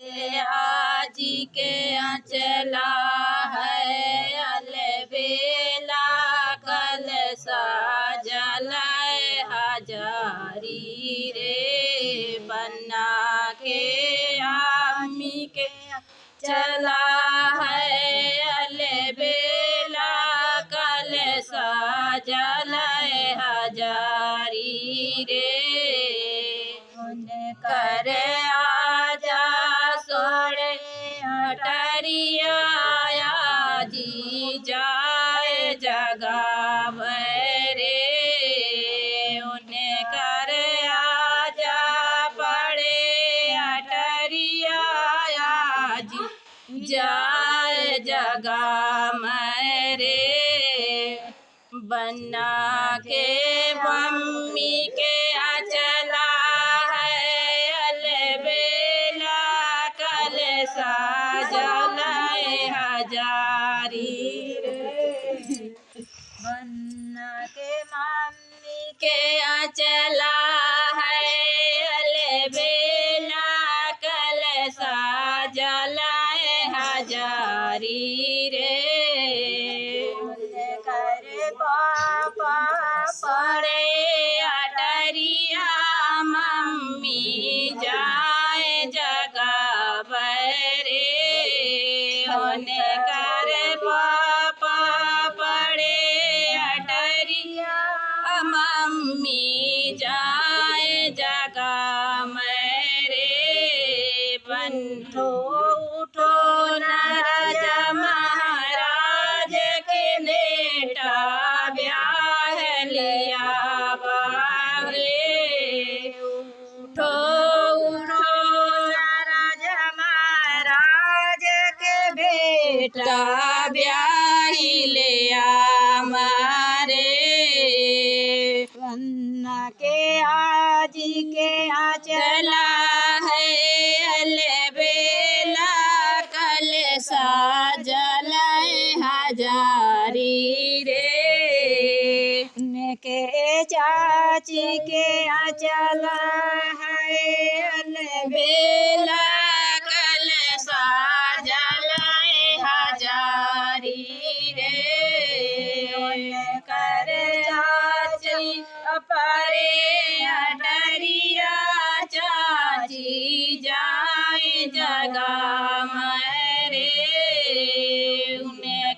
आजी के अचला है अलबेला कल साजलाए हजारी रे बन्ना के आमी के चला है अलबेला कल साजलाए हजारी रे कर आजा सोड़े अटरिया जी जाए जगावे रे उन्हें कर आजा पड़े अटरिया जी जाए जगा मेरे बन्ना के मम्मी के अचला है अलबेला कल साजलाए हजारी रे बन्ना के मम्मी के अचला है अलबेला कल साजलाए हजारी रे कर पापा पड़े अटरिया मम्मी जाए जगावे रे होने कर पापा पड़े अटरिया मम्मी जाए जगा मेरे बंधो उठो नाराज महाराज के नेटा ब्याह लिया बागे उठो उठो नाराज महाराज के बेटा ब्याह लिया मारे बन्ना के आजी के आचला है अलबेला कल साजलाए हजारी रे के चाची के आचला है अलबेला कल साजलाए हजारी रे कर चाची परे अटरिया चाची जाए जगा मेरे उन्हें